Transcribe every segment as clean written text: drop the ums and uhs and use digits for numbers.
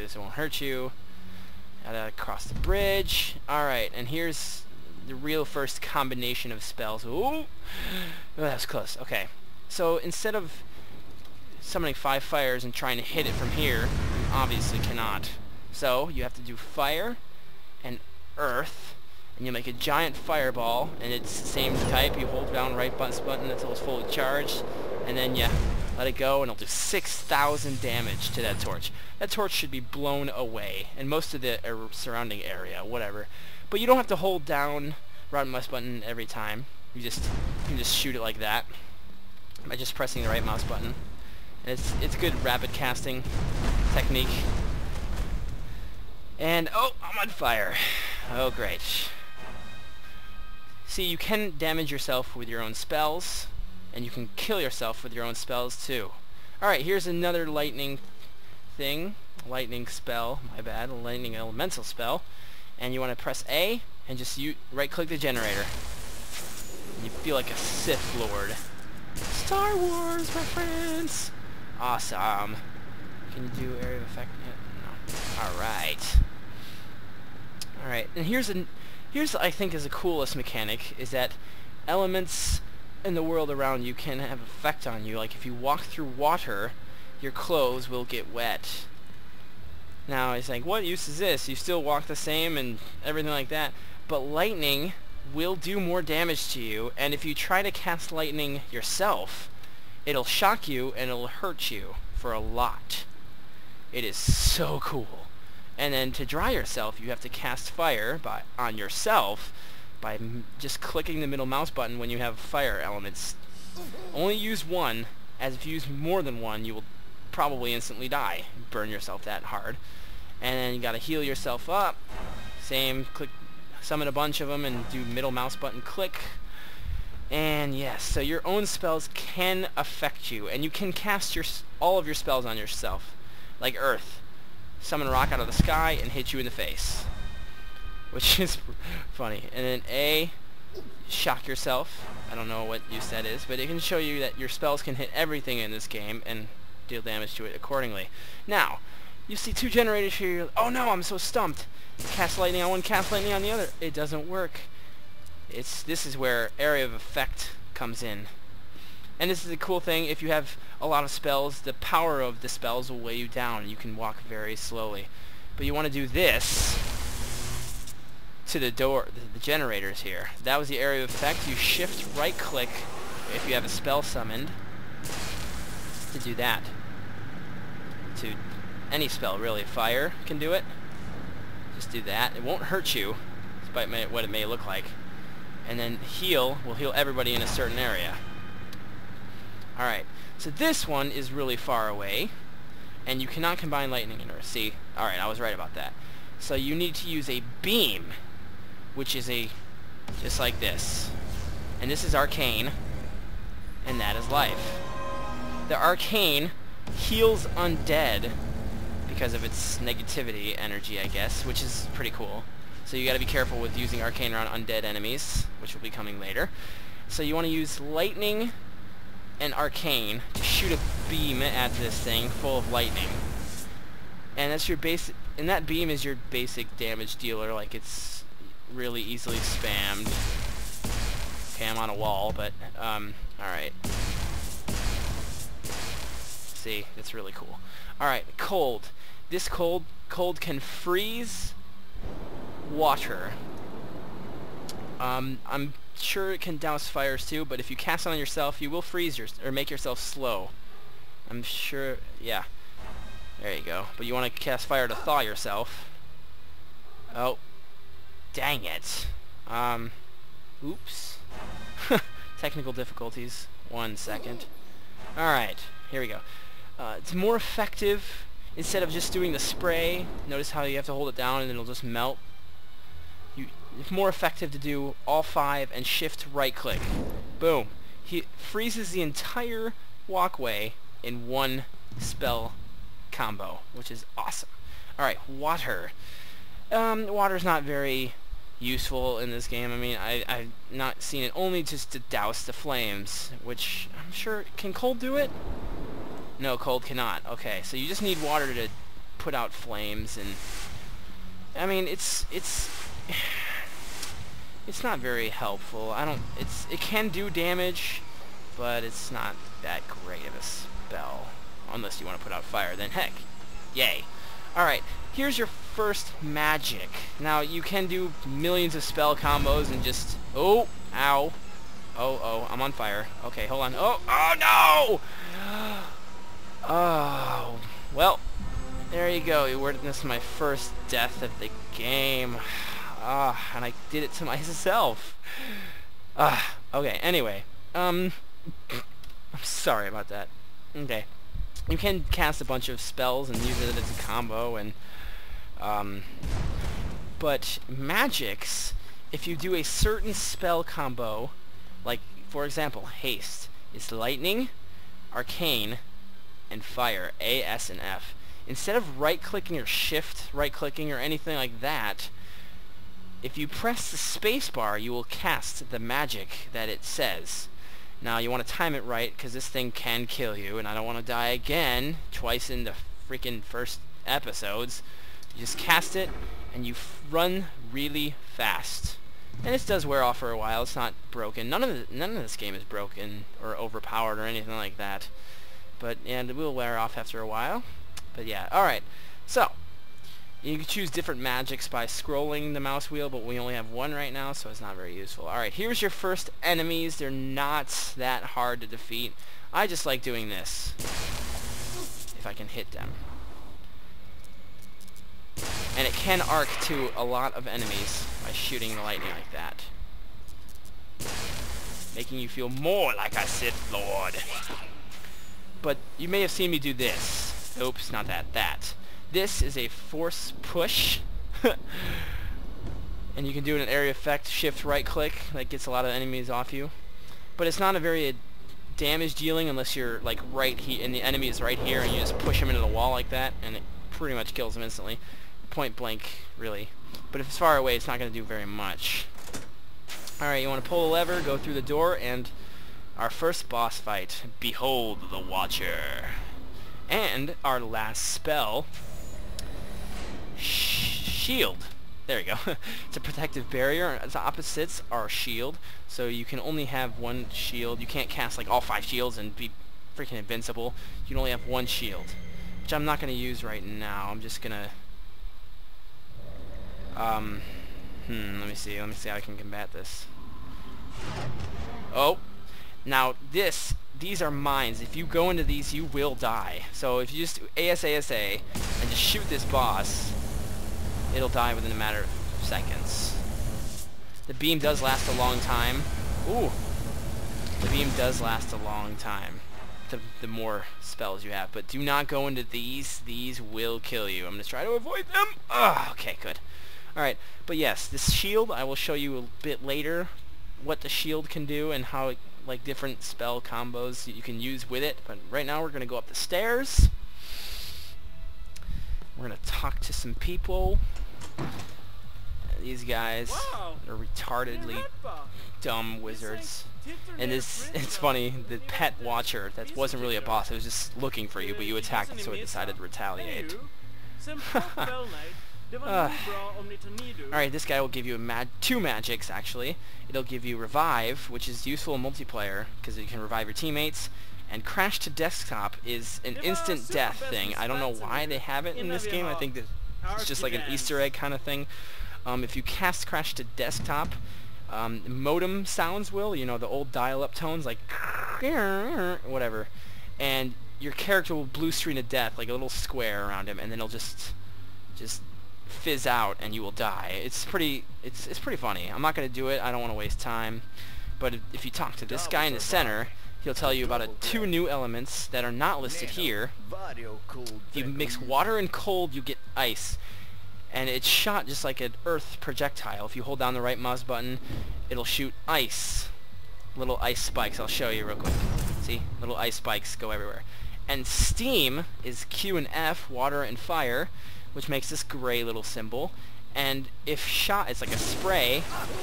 this, it won't hurt you. Gotta cross the bridge. Alright, and here's the real first combination of spells. Ooh! Oh, that was close. Okay. So instead of summoning 5 fires and trying to hit it from here, you obviously cannot. So you have to do fire and earth, and you make a giant fireball, and it's the same type. You hold down right button until it's fully charged, and then you let it go, and it'll do 6,000 damage to that torch. That torch should be blown away, and most of the surrounding area, whatever. But you don't have to hold down right mouse button every time. You can just shoot it like that by just pressing the right mouse button. And it's good rapid casting technique. And oh, I'm on fire. Oh, great. See, you can damage yourself with your own spells, and you can kill yourself with your own spells too. Alright, here's another lightning thing. Lightning spell, my bad. A lightning elemental spell. And you want to press A, and just right-click the generator. You feel like a Sith Lord. Star Wars reference! Awesome. Can you do area of effect? No. Alright. Alright, and here's I think is the coolest mechanic, is that elements in the world around you can have effect on you. Like if you walk through water, your clothes will get wet. Now it's like, what use is this? You still walk the same and everything like that, but lightning will do more damage to you, and if you try to cast lightning yourself, it'll shock you and it'll hurt you for a lot. It is so cool. And then to dry yourself, you have to cast fire on yourself by just clicking the middle mouse button when you have fire elements. Only use one, as if you use more than one, you will probably instantly die. Burn yourself that hard. And then you gotta heal yourself up. Same, click, summon a bunch of them and do middle mouse button click. And yes, so your own spells can affect you, and you can cast all of your spells on yourself. Like Earth. Summon a rock out of the sky and hit you in the face. Which is funny. And then A, shock yourself. I don't know what use that is, but it can show you that your spells can hit everything in this game and deal damage to it accordingly. Now, you see 2 generators here, you're like, oh no, I'm so stumped. Cast lightning on one, cast lightning on the other. It doesn't work. This is where area of effect comes in. And this is the cool thing, if you have a lot of spells, the power of the spells will weigh you down, and you can walk very slowly. But you want to do this to the generators here. That was the area of effect. You shift right click if you have a spell summoned to do that. To any spell really. Fire can do it. Just do that. It won't hurt you, despite what it may look like. And then heal will heal everybody in a certain area. Alright, so this one is really far away, and you cannot combine lightning and earth. See? Alright, I was right about that. So you need to use a beam, which is just like this. And this is arcane, and that is life. The arcane heals undead because of its negativity energy, I guess, which is pretty cool. So you gotta be careful with using arcane around undead enemies, which will be coming later. So you want to use lightning and arcane to shoot a beam at this thing full of lightning. And that's your basic, and that beam is your basic damage dealer, like it's really easily spammed. Okay, I'm on a wall, but alright. See, it's really cool. Alright, cold. This cold can freeze water. I'm sure it can douse fires too, but if you cast it on yourself, you will freeze or make yourself slow. I'm sure, yeah. There you go. But you want to cast fire to thaw yourself. Oh, dang it. Oops. Technical difficulties. 1 second. Alright, here we go. It's more effective instead of just doing the spray. Notice how you have to hold it down and it'll just melt. It's more effective to do all 5 and shift right click. Boom. He freezes the entire walkway in one spell combo, which is awesome. Alright, water. Water's not very useful in this game. I mean, I've not seen it only just to douse the flames, which I'm sure... Can cold do it? No, cold cannot. Okay, so you just need water to put out flames, and I mean it's not very helpful. It can do damage, but it's not that great of a spell. Unless you want to put out fire, then heck, yay. Alright, here's your first magic. Now, you can do millions of spell combos and just... Oh! Ow. Oh, I'm on fire. Okay, hold on. Oh no! Oh, well, there you go. You witnessed my first death of the game. And I did it to myself. Okay, anyway. I'm sorry about that. Okay. You can cast a bunch of spells and use it as a combo, and but magics, if you do a certain spell combo, like for example, haste is lightning, arcane, and fire, A, S, and F. Instead of right-clicking or shift right-clicking or anything like that, if you press the space bar, you will cast the magic that it says. Now, you want to time it right, because this thing can kill you, and I don't want to die again twice in the freaking first episodes. You just cast it, and you run really fast. And this does wear off for a while. It's not broken. None of this game is broken or overpowered or anything like that. But, and it will wear off after a while. But yeah, alright. So, you can choose different magics by scrolling the mouse wheel, but we only have one right now, so it's not very useful. Alright, here's your first enemies. They're not that hard to defeat. I just like doing this, if I can hit them. And it can arc to a lot of enemies by shooting the lightning like that, making you feel more like a Sith Lord. But you may have seen me do this. Oops, not that. That. This is a force push, and you can do an area effect, shift right click, that gets a lot of enemies off you. But it's not a very damage dealing unless you're like right here, and the enemy is right here, and you just push him into the wall like that, and it pretty much kills him instantly. Point blank, really. But if it's far away, it's not going to do very much. Alright, you want to pull the lever, go through the door, and our first boss fight, Behold the Watcher. And our last spell, Shield. There you go. It's a protective barrier. Its opposites are shield, so you can only have one shield. You can't cast like all 5 shields and be freaking invincible. You can only have one shield, which I'm not going to use right now. I'm just going to... let me see how I can combat this. Oh! Now, these are mines. If you go into these, you will die. So if you just do ASASA and just shoot this boss, it'll die within a matter of seconds. The beam does last a long time. Ooh! The beam does last a long time, the more spells you have. But do not go into these. These will kill you. I'm going to try to avoid them. Ugh, okay, good. Alright, but yes, this shield, I will show you a bit later what the shield can do and how, like, different spell combos you can use with it. But right now we're going to go up the stairs. We're going to talk to some people. These guys are retardedly dumb wizards. And it's funny, the pet watcher, that wasn't really a boss, it was just looking for you, but you attacked it, so it decided to retaliate. Alright, this guy will give you two magics, actually. It'll give you Revive, which is useful in multiplayer, because you can revive your teammates. And Crash to Desktop is an instant death thing. I don't know why they have it in this game. I think that it's just like an Easter egg kind of thing. If you cast Crash to Desktop, modem sounds will, you know, the old dial-up tones, like whatever. And your character will blue screen to death, like a little square around him, and then it'll just fizz out and you will die. It's pretty funny. I'm not going to do it. I don't want to waste time. But if you talk to this guy in the center, he'll tell you about 2 new elements that are not listed here. If you mix water and cold, you get ice. And it's shot just like an earth projectile. If you hold down the right mouse button, it'll shoot ice. Little ice spikes. I'll show you real quick. See? Little ice spikes go everywhere. And steam is Q and F, water and fire, which makes this gray little symbol. And if shot, it's like a spray,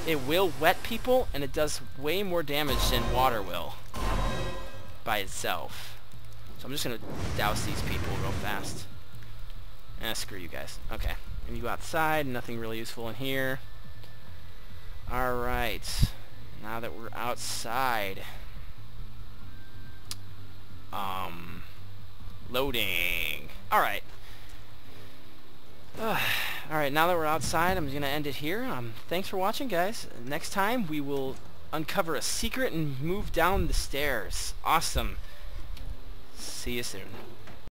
it will wet people, and it does way more damage than water will by itself. So I'm just going to douse these people real fast. Screw you guys. Okay. And you go outside, nothing really useful in here. Alright. Now that we're outside. Loading. Alright. Alright, now that we're outside, I'm going to end it here. Thanks for watching, guys. Next time, we will uncover a secret and move down the stairs. Awesome. See you soon.